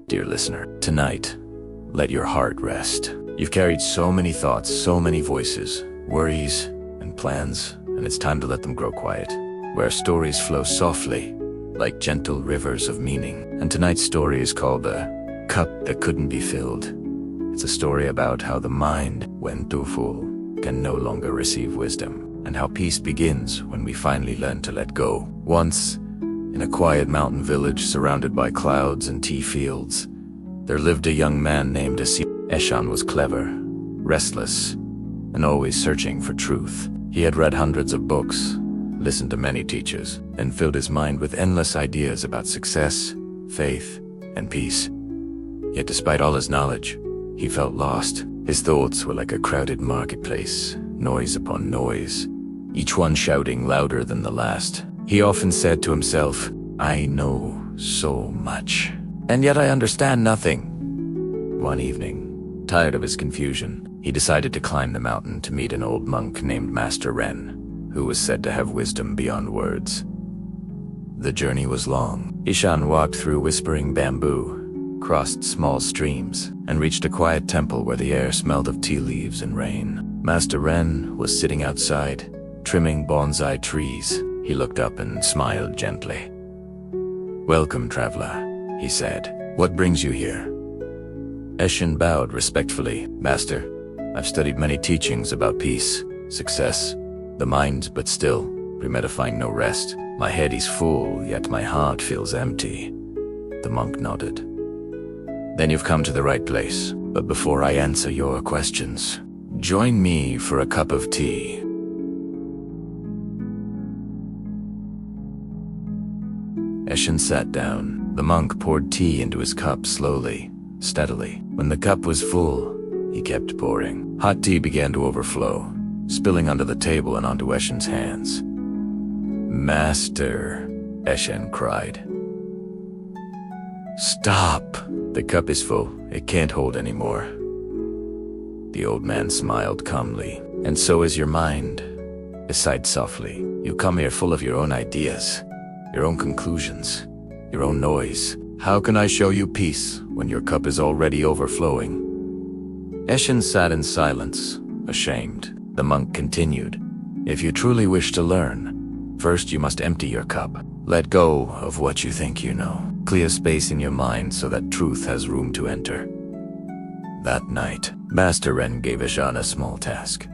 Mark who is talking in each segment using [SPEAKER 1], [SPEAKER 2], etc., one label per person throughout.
[SPEAKER 1] Dear listener, tonight, let your heart rest. You've carried so many thoughts, so many voices, worries, and plans, and it's time to let them grow quiet, where stories flow softly, like gentle rivers of meaning. And tonight's story is called The Cup That Couldn't Be Filled. It's a story about how the mind, when too full, can no longer receive wisdom, and how peace begins when we finally learn to let go. Once, in a quiet mountain village surrounded by clouds and tea fields, there lived a young man named Eshan. Eshan was clever, restless, and always searching for truth. He had read hundreds of books, listened to many teachers, and filled his mind with endless ideas about success, faith, and peace. Yet despite all his knowledge, he felt lost. His thoughts were like a crowded marketplace, noise upon noise, each one shouting louder than the last. He often said to himself, "I know so much, and yet I understand nothing." One evening, tired of his confusion, he decided to climb the mountain to meet an old monk named Master Ren, who was said to have wisdom beyond words. The journey was long. Eshan walked through whispering bamboo, crossed small streams, and reached a quiet temple where the air smelled of tea leaves and rain. Master Ren was sitting outside, trimming bonsai trees. He looked up and smiled gently. "Welcome, traveler," he said. "What brings you here?" Eshan bowed respectfully. "Master, I've studied many teachings about peace, success, the mind, but still, premedifying no rest. My head is full, yet my heart feels empty." The monk nodded. "Then you've come to the right place. But before I answer your questions, join me for a cup of tea." Eshan sat down. The monk poured tea into his cup slowly, steadily. When the cup was full, he kept pouring. Hot tea began to overflow, spilling onto the table and onto Eshan's hands. "Master," Eshan cried. "Stop! The cup is full. It can't hold anymore." The old man smiled calmly. "And so is your mind," he sighed softly. "You come here full of your own ideas, your own conclusions, your own noise. How can I show you peace when your cup is already overflowing?" Eshan sat in silence, ashamed. The monk continued, "If you truly wish to learn, first you must empty your cup. Let go of what you think you know. Clear space in your mind so that truth has room to enter." That night, Master Ren gave Eshan a small task.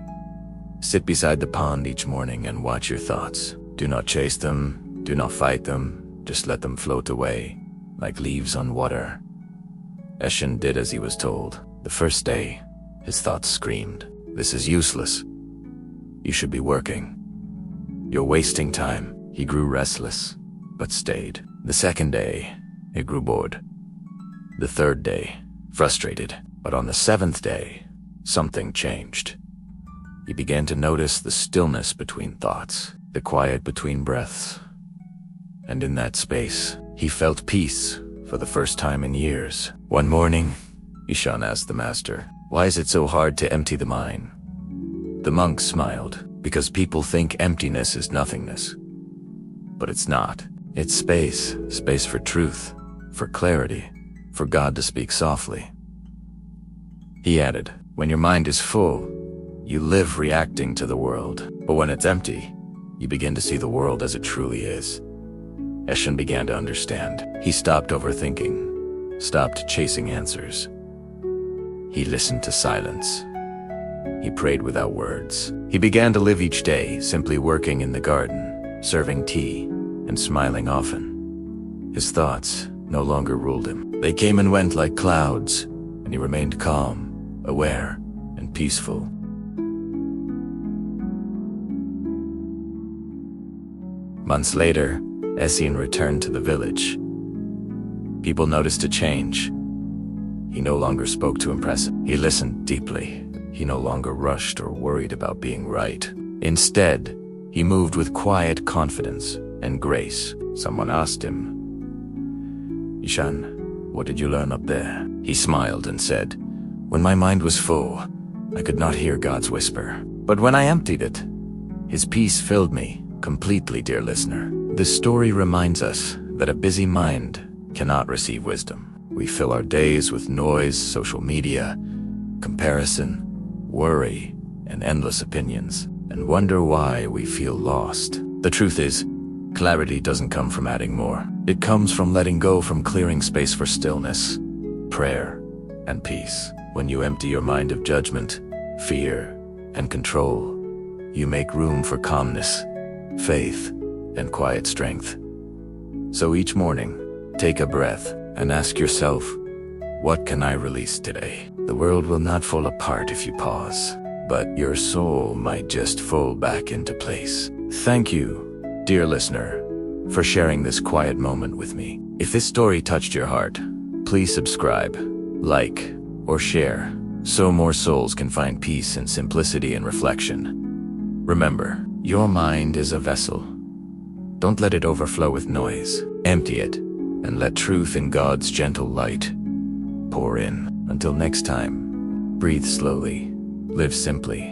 [SPEAKER 1] "Sit beside the pond each morning and watch your thoughts. Do not chase them. Do not fight them, just let them float away, like leaves on water." Eshan did as he was told. The first day, his thoughts screamed, "This is useless. You should be working. You're wasting time." He grew restless, but stayed. The second day, he grew bored. The third day, frustrated. But on the seventh day, something changed. He began to notice the stillness between thoughts, the quiet between breaths. And in that space, he felt peace for the first time in years. One morning, Eshan asked the master, "Why is it so hard to empty the mind?" The monk smiled, "Because people think emptiness is nothingness. But it's not. It's space, space for truth, for clarity, for God to speak softly." He added, "When your mind is full, you live reacting to the world. But when it's empty, you begin to see the world as it truly is." Eshan began to understand. He stopped overthinking, stopped chasing answers. He listened to silence. He prayed without words. He began to live each day, simply working in the garden, serving tea, and smiling often. His thoughts no longer ruled him. They came and went like clouds, and he remained calm, aware, and peaceful. Months later, Eshan returned to the village. People noticed a change. He no longer spoke to impress. He listened deeply. He no longer rushed or worried about being right. Instead, he moved with quiet confidence and grace. Someone asked him, "Eshan, what did you learn up there?" He smiled and said, "When my mind was full, I could not hear God's whisper. But when I emptied it, His peace filled me completely, dear listener." This story reminds us that a busy mind cannot receive wisdom. We fill our days with noise, social media, comparison, worry, and endless opinions, and wonder why we feel lost. The truth is, clarity doesn't come from adding more. It comes from letting go, from clearing space for stillness, prayer, and peace. When you empty your mind of judgment, fear, and control, you make room for calmness, faith, and quiet strength. So each morning, take a breath and ask yourself, what can I release today? The world will not fall apart if you pause, but your soul might just fall back into place. Thank you, dear listener, for sharing this quiet moment with me. If this story touched your heart, please subscribe, like, or share, so more souls can find peace in simplicity and reflection. Remember, your mind is a vessel. Don't let it overflow with noise. Empty it, and let truth in God's gentle light pour in. Until next time, breathe slowly, live simply,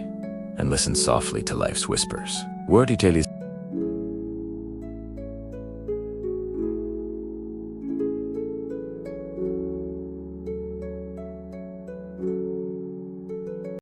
[SPEAKER 1] and listen softly to life's whispers. Wordy Tales.